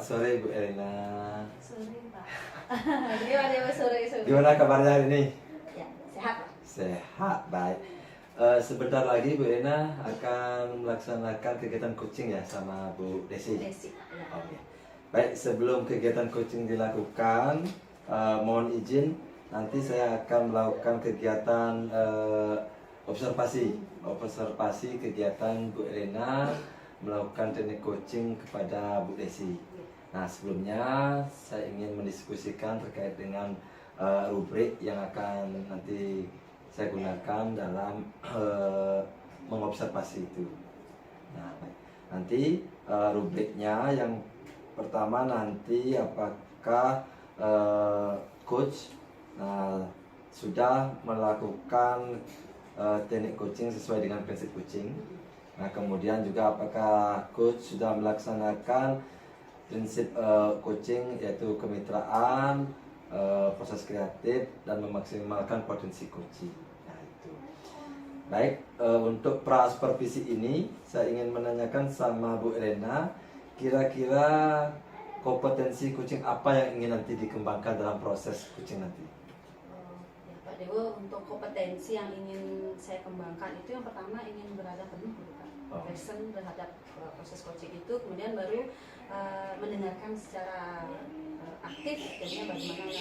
sore Bu Elina. Sore Pak. Gimana sore? Gimana kabarnya hari ini? Ya, sehat Pak. Sehat, baik. Sebentar lagi Bu Elina akan melaksanakan kegiatan coaching ya sama Bu Desi. Desi. Ya. Oke. Baik, sebelum kegiatan coaching dilakukan, mohon izin nanti saya akan melakukan kegiatan observasi kegiatan Bu Elina melakukan teknik coaching kepada Bu Desi. Nah, sebelumnya saya ingin mendiskusikan terkait dengan rubrik yang akan nanti saya gunakan dalam mengobservasi itu. Nah, nanti rubriknya yang pertama nanti apakah coach sudah melakukan teknik coaching sesuai dengan prinsip coaching. Nah, kemudian juga apakah coach sudah melaksanakan prinsip coaching yaitu kemitraan, proses kreatif dan memaksimalkan potensi coaching. Nah, itu. Baik, untuk pra supervisi ini saya ingin menanyakan sama Bu Elena, kira-kira kompetensi coaching apa yang ingin nanti dikembangkan dalam proses coaching nanti? Ya, Pak Dewo, untuk kompetensi yang ingin saya kembangkan itu yang pertama ingin berada penuh Pak. Passion terhadap proses coaching itu, kemudian baru mendengarkan secara aktif, jadinya bagaimana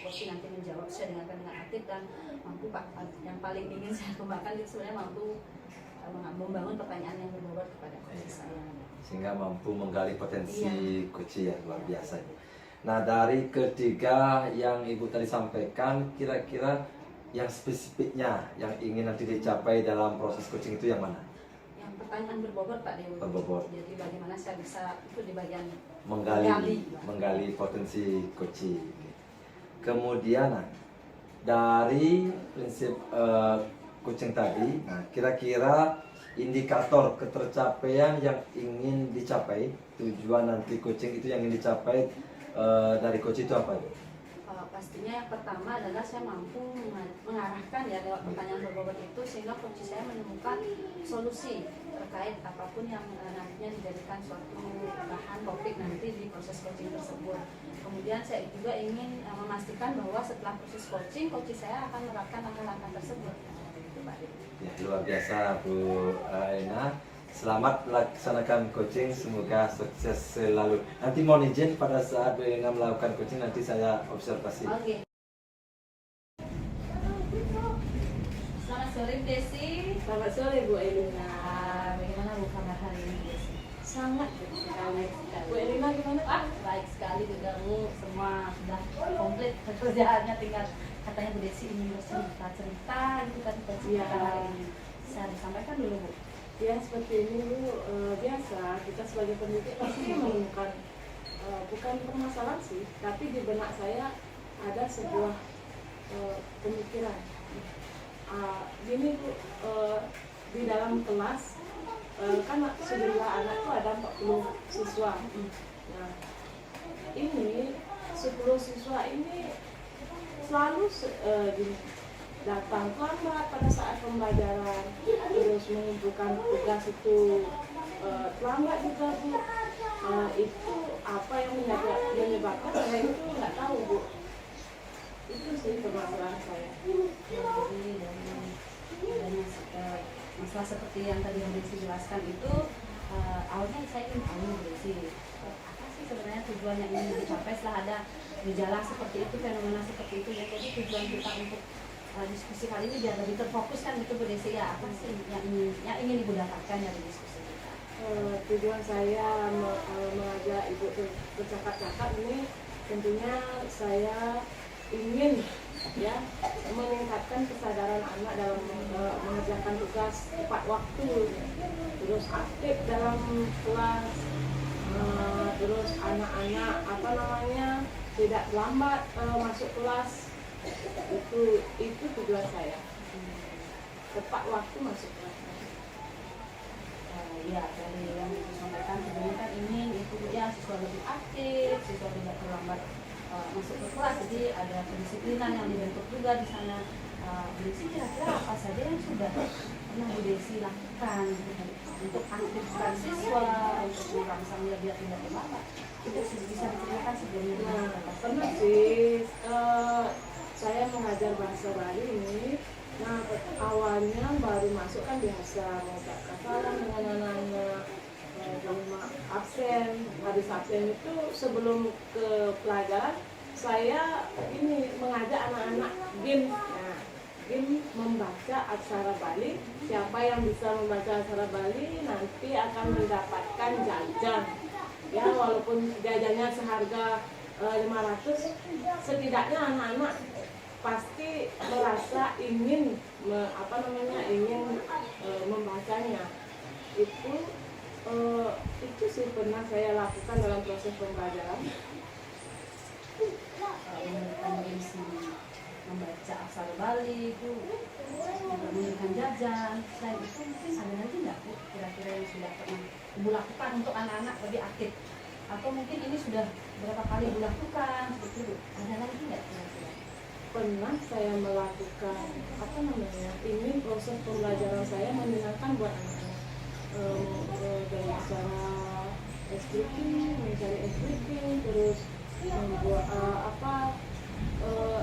coaching nanti menjawab, saya dengarkan dengan aktif dan mampu Pak. Yang paling ingin saya kembangkan itu sebenarnya mampu membangun pertanyaan yang berbobot kepada coach saya, sehingga mampu menggali potensi coaching ya, luar biasa. Nah, dari ketiga yang Ibu tadi sampaikan, kira-kira yang spesifiknya yang ingin nanti dicapai dalam proses coaching itu yang mana? Pertanyaan berbobot Pak Dewi. Berbobot. Jadi bagaimana saya bisa itu di bagian menggali potensi coaching. Kemudian dari prinsip coaching tadi, kira-kira indikator ketercapaian yang ingin dicapai, tujuan nanti coaching itu yang ingin dicapai dari coach itu apa? Pastinya yang pertama adalah saya mampu mengarahkan ya lewat pertanyaan berbobot itu sehingga coach saya menemukan solusi terkait apapun yang nantinya dijadikan suatu bahan topik nanti di proses coaching tersebut. Kemudian saya juga ingin memastikan bahwa setelah proses coaching saya akan menerapkan langkah-langkah tersebut. Ya, luar biasa Bu Elena. Selamat melaksanakan coaching, semoga sukses selalu. Nanti mohon izin pada saat Bu Elena melakukan coaching nanti saya observasi. Oke. Selamat sore Desi. Selamat sore Bu Elina. Bagaimana Bu kabar hari ini Desi? Sangat baik sekali. Bu Elina gimana? Baik sekali juga Bu, semua sudah komplit pekerjaannya, tinggal katanya Bu Desi ini cerita gitu kan cerita hari ini. Saya sampaikan dulu Bu. Ya seperti ini Bu, biasa kita sebagai pendidik pasti menemukan bukan permasalahan sih, tapi di benak saya ada sebuah pemikiran. Gini Bu, di dalam kelas kan sejumlah anak itu ada 40 siswa. Nah, ini 10 siswa ini selalu gini, datang terlambat pada saat pembelajaran, terus mengumpulkan tugas itu terlambat juga Bu. Itu apa yang menyebabkan saya itu nggak tahu Bu. Itu sih permasalahan saya. Jadi dari masalah seperti yang tadi yang Desi jelaskan itu awalnya saya ingin tahu Desi apa sih sebenarnya tujuan yang ingin dicapai setelah ada gejala seperti itu, fenomena seperti itu ya. Jadi tujuan kita untuk diskusi kali ini biar lebih terfokus kan itu Bu Desi ya, apa sih yang ingin Ibu dapatkan dari diskusi kita? Tujuan saya mengajak Ibu bercakap-cakap ini tentunya saya ingin ya meningkatkan kesadaran anak dalam mengerjakan tugas tepat waktu, terus aktif dalam kelas, terus anak-anak tidak lambat masuk kelas. Itu tujuan saya, tepat waktu masuk kelas. Ya dari yang disampaikan sebenarnya kan ingin itu ya siswa lebih aktif, siswa tidak terlambat masuk ke kelas, jadi ada kedisiplinan yang dibentuk juga di sana. Jadi kira-kira apa saja yang sudah pernah Bu Desi lakukan untuk aktifkan siswa, untuk merangsang biar tidak terlambat? Itu bisa diceritakan sebelumnya. Nah, pernah sih saya mengajar bahasa Bali ini. Nah, awalnya baru masuk kan biasa mengucapkan salam dengan anak-anak, rumah absen. Habis absen itu sebelum ke pelajaran saya ini mengajak anak-anak game. Nah, game membaca aksara Bali. Siapa yang bisa membaca aksara Bali nanti akan mendapatkan jajan. Ya, walaupun jajannya seharga 500, setidaknya anak-anak pasti merasa ingin membacanya. Itu sih pernah saya lakukan dalam proses pembelajaran. Membaca aksara Bali itu memberikan jajan. Selain itu mungkin ada lagi nggak Bu kira-kira yang sudah pernah Ibu lakukan untuk anak-anak lebih aktif, atau mungkin ini sudah berapa kali Ibu lakukan seperti itu? Ada lagi nggak kira-kira? Pernah saya melakukan ini proses pembelajaran saya menyenangkan buat anak-anak dengan cara mencari speaking, terus membuat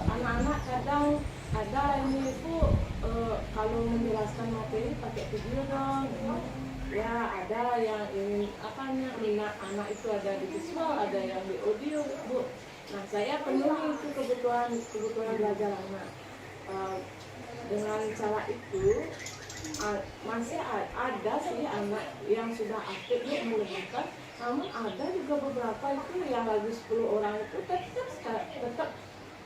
anak-anak kadang ada ini Bu, kalau menjelaskan materi pakai video dong. Ya, ada yang ingin minat anak itu ada di visual, ada yang di audio Bu. Nah, saya penuhi itu kebutuhan belajar anak. Dengan cara itu masih ada sih anak yang sudah aktif mengerjakan, namun ada juga beberapa itu yang lagi 10 orang itu tetap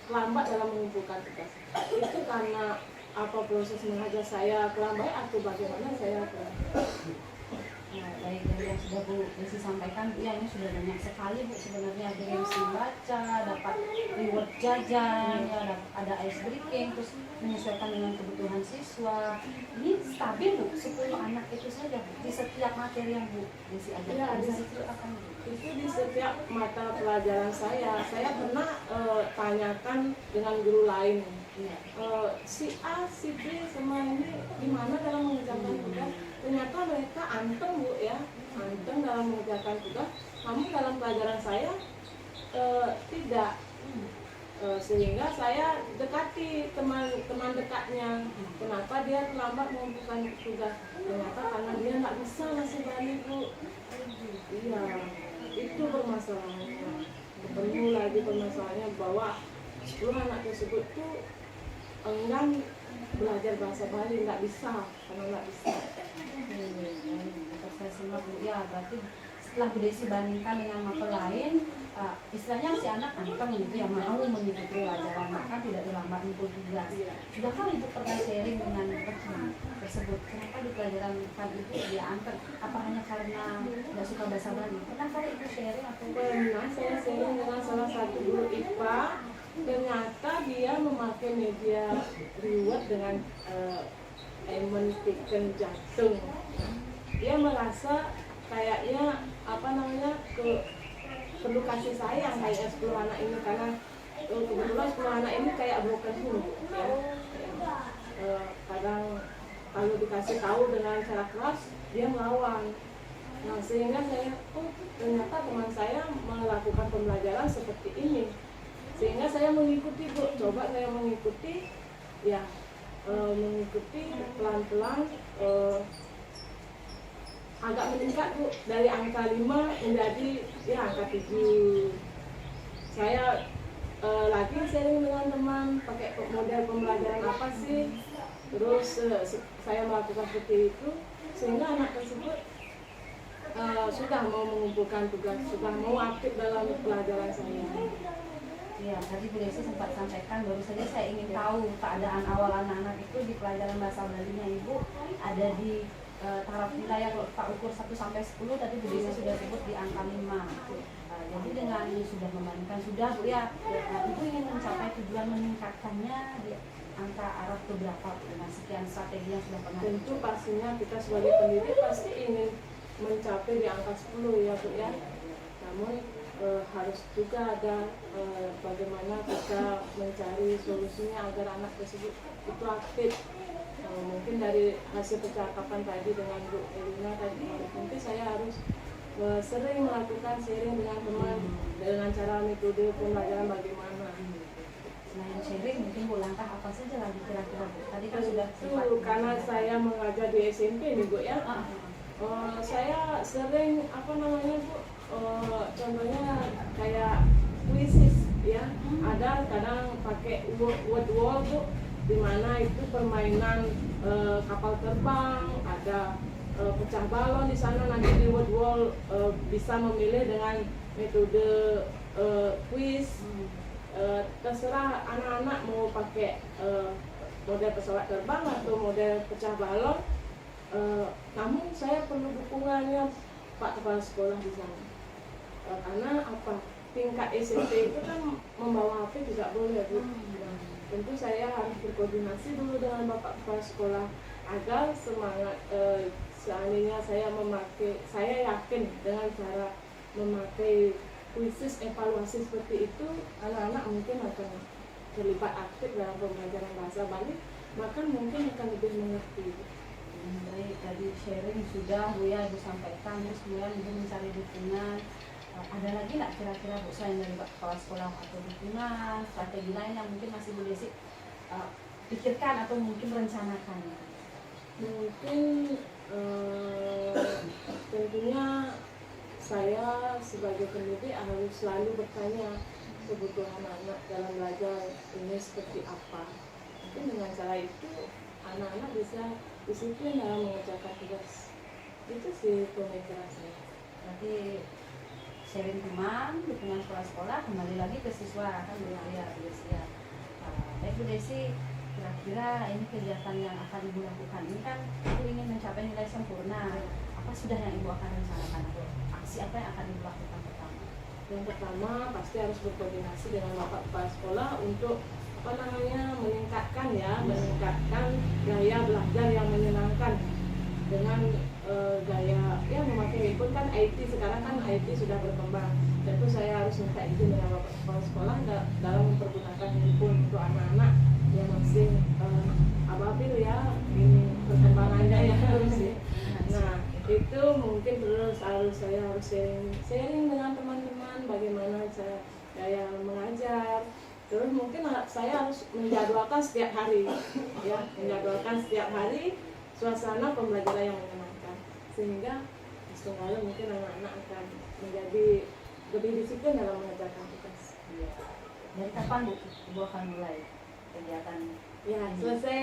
lambat dalam mengumpulkan tugas. Itu karena proses mengajar saya kurang baik atau bagaimana saya kurang. Nah, baik dari yang sudah Bu Desi sampaikan, ya ini sudah banyak sekali Bu sebenarnya, ada yang membaca, dapat reward jajan, ya, ada ice breaking, terus menyesuaikan dengan kebutuhan siswa. Ini stabil Bu, 10 anak itu saja Bu, di setiap materi yang Bu Desi ajarkan. Itu di setiap mata pelajaran saya pernah tanyakan dengan guru lain. Si A, si B sama ini gimana dalam mengerjakan tugas? Ternyata mereka anteng Bu ya, anteng dalam mengerjakan tugas. Namun dalam pelajaran saya tidak. Sehingga saya dekati teman dekatnya. Kenapa dia terlambat mengumpulkan tugas? Ternyata karena dia nggak bisa ngasih Bali Bu. Iya, itu permasalahannya. Ketemu lagi permasalahannya bahwa 10 anak tersebut tuh enggan belajar bahasa Bali, nggak bisa, karena nggak bisa. Saya simak Bu, ya berarti setelah Bu Desi bandingkan dengan mata lain, istilahnya si anak anteng gitu yang mau mengikuti pelajaran, maka tidak terlambat mengumpul tugas. Sudahkah Ibu pernah sharing dengan teman tersebut? Kenapa di pelajaran kan itu dia anteng? Apa hanya karena tidak suka bahasa Bali? Pernah kali Ibu sharing atau? Pernah saya sharing dengan salah satu guru IPA. Ternyata dia memakai media reward dengan tiken jantung. Dia merasa kayaknya perlu kasih sayang kayak 10 anak ini, karena kebetulan 10 anak ini kayak broken home ya. Kadang kalau dikasih tahu dengan cara keras dia melawan. Nah, sehingga saya ternyata teman saya melakukan pembelajaran seperti ini. Sehingga saya mengikuti Bu, coba saya mengikuti ya, mengikuti pelan-pelan, agak meningkat Bu, dari angka 5 menjadi ya angka 7. Saya lagi sharing dengan teman pakai model pembelajaran apa sih, terus saya melakukan seperti itu sehingga anak tersebut sudah mau mengumpulkan tugas, sudah mau aktif dalam pelajaran saya. Ya, tadi Bu Desi sempat sampaikan, baru saja saya ingin tahu keadaan awal anak-anak itu di pelajaran bahasa Balinya Ibu ada di taraf nilai kalau kita ukur 1 sampai 10, tadi Bu Desi sudah sebut di angka 5. Jadi dengan sudah membandingkan sudah Bu ya, Ibu ingin mencapai tujuan meningkatkannya di angka arah ke berapa dengan sekian strategi yang sudah pernah? Tentu pastinya kita sebagai pendidik pasti ingin mencapai di angka 10 ya Bu ya. Namun harus juga ada bagaimana kita mencari solusinya agar anak tersebut itu aktif. mungkin dari hasil percakapan tadi dengan Bu Elina tadi, mungkin saya harus sering melakukan sharing dengan teman dengan cara metode pembelajaran bagaimana. Selain sharing, mungkin Bu, langkah apa saja lagi kira-kira Bu? Tadi kan sudah Itu karena saya mengajar di SMP nih Bu ya. Saya sering apa namanya Bu, contohnya kayak kuisis ya. Ada kadang pakai word wall Bu, di mana itu permainan kapal terbang, ada pecah balon di sana, nanti di word wall bisa memilih dengan metode quiz. Terserah anak-anak mau pakai model pesawat terbang atau model pecah balon. Namun saya perlu dukungannya Pak Kepala Sekolah di sana. Karena apa? Tingkat SMP itu kan membawa HP tidak boleh Bu. Tentu saya harus berkoordinasi dulu dengan Bapak Kepala Sekolah agar semangat seandainya saya yakin dengan cara memakai kuisis evaluasi seperti itu, anak-anak mungkin akan terlibat aktif dalam pembelajaran bahasa Bali, bahkan mungkin akan lebih mengerti. Baik, tadi sharing sudah Bu ya Ibu sampaikan, terus kemudian Ibu mencari dukungan. Ada lagi nggak kira-kira Bu selain dari Kepala Sekolah atau dukungan, strategi lain yang mungkin masih Bu Desi pikirkan atau mungkin rencanakan? Mungkin tentunya saya sebagai pendidik harus selalu bertanya kebutuhan anak dalam belajar ini seperti apa. Mungkin dengan cara itu anak-anak bisa disiplin dalam mengerjakan tugas. Itu sih pemikiran saya. Berarti sharing teman, dukungan sekolah-sekolah, kembali lagi ke siswa kan Bu ya, Bu Desi ya. Baik Bu Desi, kira-kira ini kegiatan yang akan Ibu lakukan ini kan Ibu ingin mencapai nilai sempurna. Apa sudah yang Ibu akan rencanakan atau aksi apa yang akan Ibu lakukan pertama? Yang pertama pasti harus berkoordinasi dengan Bapak Kepala Sekolah untuk meningkatkan gaya belajar yang menyenangkan dengan gaya memakai handphone. Kan IT sekarang kan IT sudah berkembang. Tentu saya harus minta izin dengan Bapak Kepala Sekolah dalam mempergunakan handphone untuk anak-anak yang masih ababil ya, ini perkembangannya ya harus ya. Nah itu mungkin terus saya harus sharing dengan teman-teman bagaimana saya gaya mengajar. Terus mungkin saya harus menjadwalkan setiap hari suasana pembelajaran yang menyenangkan, sehingga setengahnya mungkin anak-anak akan menjadi lebih disiplin dalam mengerjakan tugas. Dari kapan Bu Ibu akan mulai kegiatan? Ya, selesai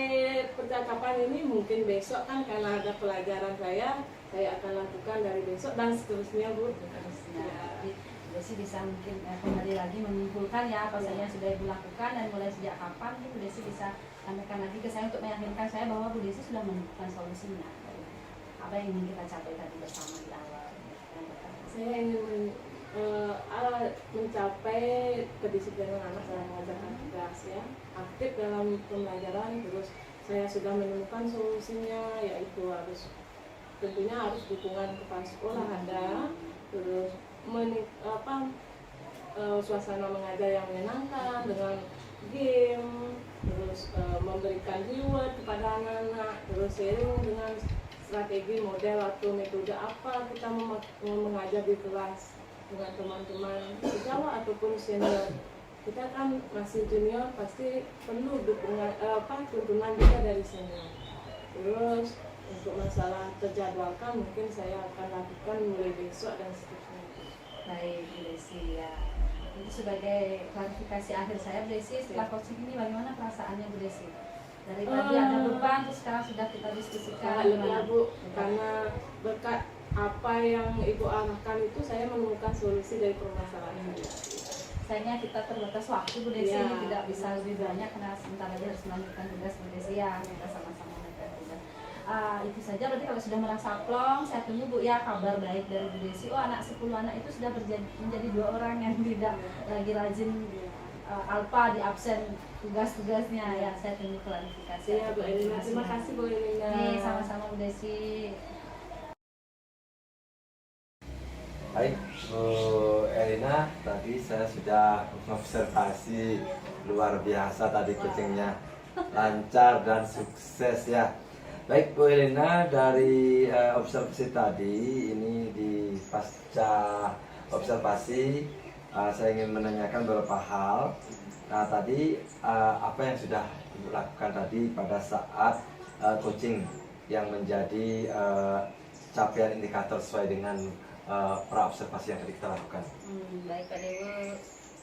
percakapan ini mungkin besok kan, karena ada pelajaran saya akan lakukan dari besok dan seterusnya Bu. Desi bisa mungkin kembali lagi menyimpulkan ya apa saja yang sudah Ibu lakukan dan mulai sejak kapan. Bu Desi bisa sampaikan lagi ke saya untuk meyakinkan saya bahwa Bu Desi sudah menemukan solusinya. Apa yang ingin kita capai tadi bersama di awal? Saya ingin mencapai kedisiplinan anak dalam mengajarkan tugas ya, aktif dalam pembelajaran. Terus saya sudah menemukan solusinya, yaitu tentunya harus dukungan kepala sekolah ada, terus suasana mengajar yang menyenangkan dengan game, terus memberikan reward kepada anak-anak, terus sharing dengan strategi model atau metode apa kita mengajar di kelas dengan teman-teman sejawat ataupun senior. Kita kan masih junior, pasti perlu dukungan tuntunan juga dari senior. Terus untuk masalah terjadwalkan mungkin saya akan lakukan mulai besok dan seterusnya. Baik Bu Desi ya. Itu sebagai klarifikasi akhir saya Bu Desi, setelah coaching ini bagaimana perasaannya Bu Desi? Dari tadi ada beban, terus sekarang sudah kita diskusikan. Ya Bu, karena berkat apa yang Ibu arahkan itu saya menemukan solusi dari permasalahan saya. Sayangnya kita terbatas waktu Bu Desi, Ya, tidak bisa lebih banyak karena sebentar lagi harus melanjutkan tugas Bu Desi ya. Kita sama-sama melanjutkan tugas. Itu saja, berarti kalau sudah merasa plong, saya tunggu Bu ya kabar baik dari Bu Desi. Oh, anak 10 anak itu sudah menjadi 2 orang yang tidak lagi rajin alpa di absen tugas-tugasnya ya. Saya tunggu klarifikasi. Ya Bu Elina, terima kasih Bu Elina. Sama-sama Bu Desi. Baik Bu Elina, tadi saya sudah observasi luar biasa tadi kucingnya. lancar dan sukses ya. Baik Bu Elina, dari observasi tadi ini di pasca observasi saya ingin menanyakan beberapa hal. Nah tadi apa yang sudah dilakukan tadi pada saat coaching yang menjadi capaian indikator sesuai dengan pra observasi yang tadi kita lakukan. Baik Pak Dewo,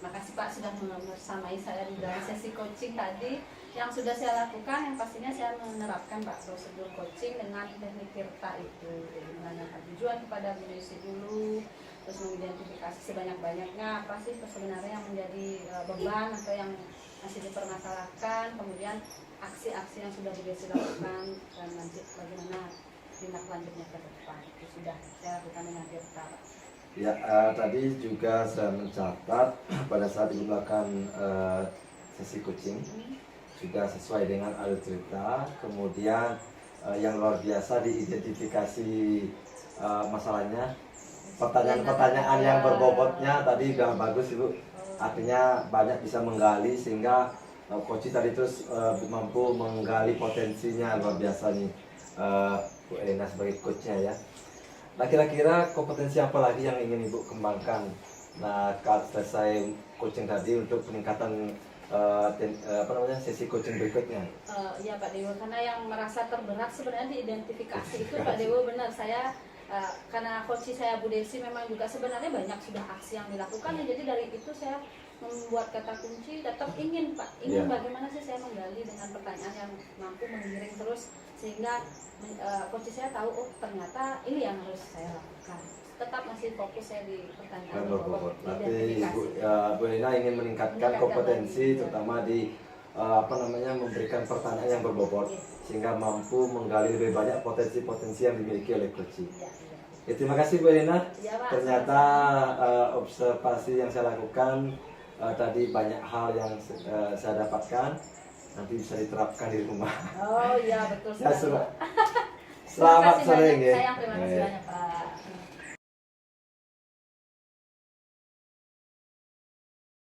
makasih Pak sudah membersamai saya di dalam sesi coaching tadi. Yang sudah saya lakukan, yang pastinya saya menerapkan Pak prosedur coaching dengan teknik Tirta itu, menanyakan tujuan kepada Bu Desi dulu, terus mengidentifikasi sebanyak-banyaknya apa sih sebenarnya yang menjadi beban atau yang masih dipermasalahkan, kemudian aksi-aksi yang sudah Bu Desi lakukan dan nanti bagaimana tindak lanjutnya ke depan. Itu sudah saya lakukan dengan Tirta Pak. Ya, tadi juga saya mencatat pada saat melakukan sesi coaching juga sesuai dengan alur cerita. Kemudian yang luar biasa diidentifikasi masalahnya, pertanyaan-pertanyaan yang berbobotnya tadi udah bagus Ibu. Artinya banyak bisa menggali sehingga coach tadi terus mampu menggali potensinya, luar biasa nih Bu Elina sebagai coachnya ya. Nah kira-kira kompetensi apa lagi yang ingin Ibu kembangkan? Nah kalau selesai coaching tadi untuk peningkatan sesi coaching berikutnya. Ya Pak Dewo, karena yang merasa terberat sebenarnya diidentifikasi itu Pak Dewo, benar saya karena coach saya Bu Desi memang juga sebenarnya banyak sudah aksi yang dilakukan, jadi dari itu saya membuat kata kunci tetap ingin bagaimana sih saya menggali dengan pertanyaan yang mampu menggiring terus sehingga coach saya tahu oh ternyata ini yang harus saya lakukan. Tetap masih fokus saya di pertanyaan berbobot. Berarti Bu Elina ingin meningkatkan kompetensi lagi, terutama di memberikan pertanyaan yang berbobot sehingga mampu menggali lebih banyak potensi-potensi yang dimiliki oleh coach. Ya, terima kasih Bu Elina. Ya, Pak, ternyata observasi yang saya lakukan tadi banyak hal yang saya dapatkan nanti bisa diterapkan di rumah. Oh iya betul Ya, sekali. selamat sore ya. Sayang, terima kasih banyak Pak.